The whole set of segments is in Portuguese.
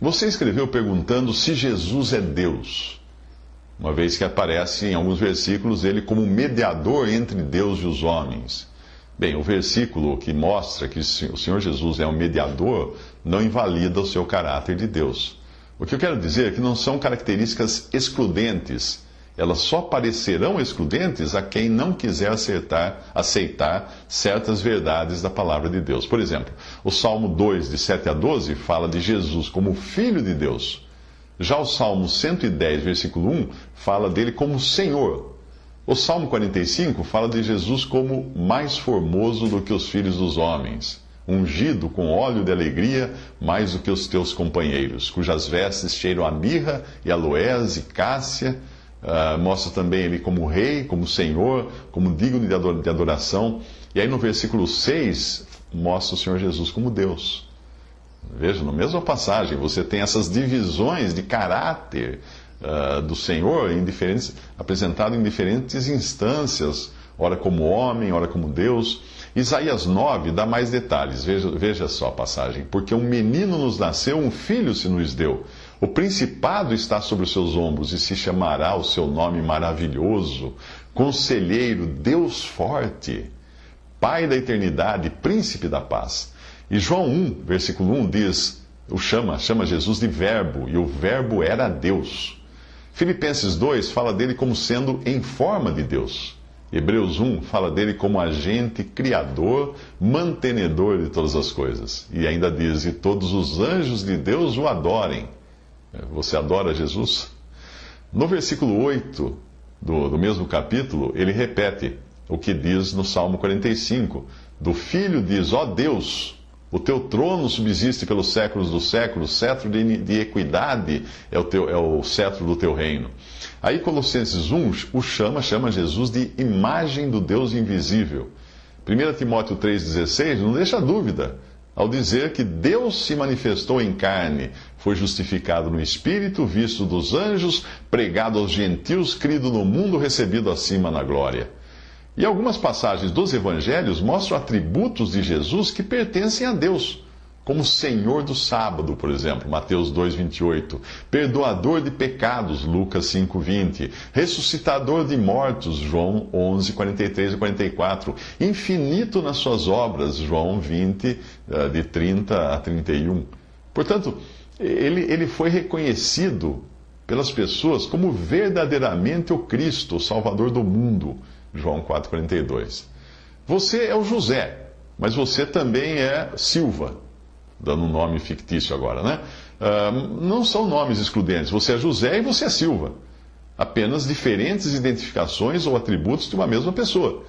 Você escreveu perguntando se Jesus é Deus, uma vez que aparece em alguns versículos ele como mediador entre Deus e os homens. Bem, o versículo que mostra que o Senhor Jesus é um mediador não invalida o seu caráter de Deus. O que eu quero dizer é que não são características excludentes. Elas só parecerão excludentes a quem não quiser aceitar certas verdades da palavra de Deus. Por exemplo, o Salmo 2, de 7 a 12, fala de Jesus como Filho de Deus. Já o Salmo 110, versículo 1, fala dele como Senhor. O Salmo 45 fala de Jesus como mais formoso do que os filhos dos homens, ungido com óleo de alegria mais do que os teus companheiros, cujas vestes cheiram a mirra e aloés e cássia. Mostra também ele como rei, como senhor, como digno de adoração. E aí no versículo 6, mostra o Senhor Jesus como Deus. Veja, na mesma passagem, você tem essas divisões de caráter do Senhor apresentado em diferentes instâncias, ora como homem, ora como Deus. Isaías 9 dá mais detalhes, veja só a passagem. Porque um menino nos nasceu, um filho se nos deu. O principado está sobre os seus ombros e se chamará o seu nome maravilhoso, Conselheiro, Deus forte, Pai da eternidade, Príncipe da paz. E João 1, versículo 1 diz, chama Jesus de Verbo, e o Verbo era Deus. Filipenses 2 fala dele como sendo em forma de Deus. Hebreus 1 fala dele como agente criador, mantenedor de todas as coisas. E ainda diz, e todos os anjos de Deus o adorem. Você adora Jesus? No versículo 8 do mesmo capítulo, ele repete o que diz no Salmo 45. Do Filho diz, ó Deus, o teu trono subsiste pelos séculos dos séculos, cetro de equidade é o cetro do teu reino. Aí Colossenses 1 chama Jesus de imagem do Deus invisível. 1 Timóteo 3,16 não deixa dúvida ao dizer que Deus se manifestou em carne, foi justificado no Espírito, visto dos anjos, pregado aos gentios, crido no mundo, recebido acima na glória. E algumas passagens dos evangelhos mostram atributos de Jesus que pertencem a Deus, como Senhor do sábado, por exemplo, Mateus 2,28, perdoador de pecados, Lucas 5,20, ressuscitador de mortos, João 11, 43 e 44, infinito nas suas obras, João 20, de 30 a 31. Portanto, ele foi reconhecido pelas pessoas como verdadeiramente o Cristo, o Salvador do mundo, João 4,42. Você é o José, mas você também é Silva, dando um nome fictício agora, né? Não são nomes excludentes. Você é José e você é Silva. Apenas diferentes identificações ou atributos de uma mesma pessoa.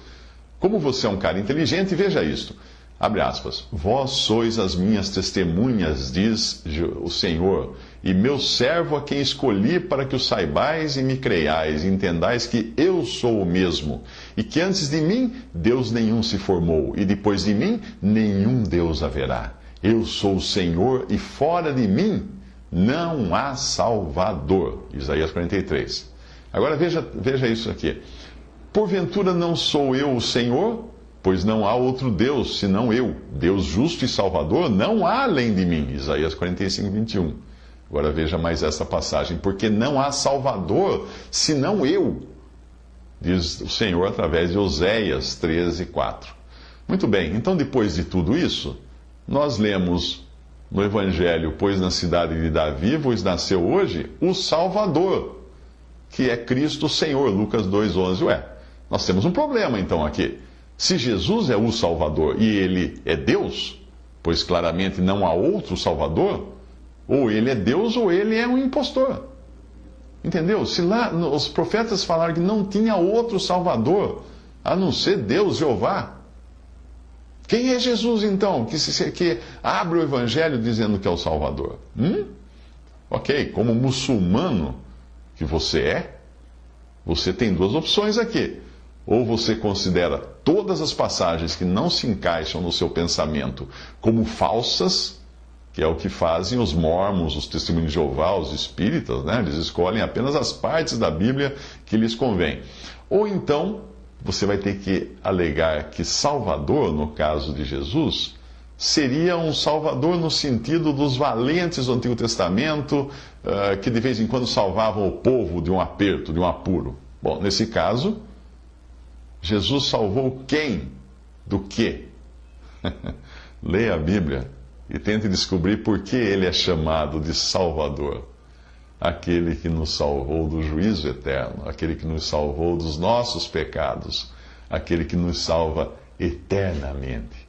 Como você é um cara inteligente, veja isto. Abre aspas. Vós sois as minhas testemunhas, diz o Senhor, e meu servo a quem escolhi para que o saibais e me creiais, e entendais que eu sou o mesmo, e que antes de mim Deus nenhum se formou, e depois de mim nenhum Deus haverá. Eu sou o Senhor, e fora de mim não há Salvador. Isaías 43. Agora veja isso aqui. Porventura não sou eu o Senhor? Pois não há outro Deus senão eu. Deus justo e Salvador não há além de mim. Isaías 45, 21. Agora veja mais essa passagem. Porque não há Salvador senão eu, diz o Senhor através de Oséias 13, 4. Muito bem, então depois de tudo isso, nós lemos no Evangelho, pois na cidade de Davi vos nasceu hoje o Salvador, que é Cristo o Senhor, Lucas 2,11. Ué, nós temos um problema então aqui. Se Jesus é o Salvador e ele é Deus, pois claramente não há outro Salvador, ou ele é Deus ou ele é um impostor. Entendeu? Se lá os profetas falaram que não tinha outro Salvador, a não ser Deus, Jeová, quem é Jesus, então, que abre o Evangelho dizendo que é o Salvador? Ok, como muçulmano que você é, você tem duas opções aqui. Ou você considera todas as passagens que não se encaixam no seu pensamento como falsas, que é o que fazem os mormons, os testemunhos de Jeová, os espíritas, né? Eles escolhem apenas as partes da Bíblia que lhes convém. Ou então, você vai ter que alegar que Salvador, no caso de Jesus, seria um salvador no sentido dos valentes do Antigo Testamento, que de vez em quando salvavam o povo de um aperto, de um apuro. Bom, nesse caso, Jesus salvou quem? Do quê? Leia a Bíblia e tente descobrir por que ele é chamado de Salvador. Aquele que nos salvou do juízo eterno, aquele que nos salvou dos nossos pecados, aquele que nos salva eternamente.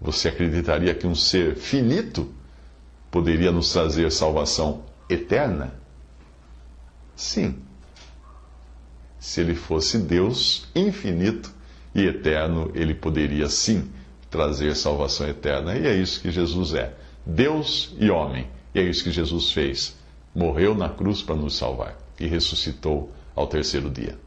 Você acreditaria que um ser finito poderia nos trazer salvação eterna? Sim. Se ele fosse Deus infinito e eterno, ele poderia sim trazer salvação eterna. E é isso que Jesus é: Deus e homem. E é isso que Jesus fez. Morreu na cruz para nos salvar e ressuscitou ao terceiro dia.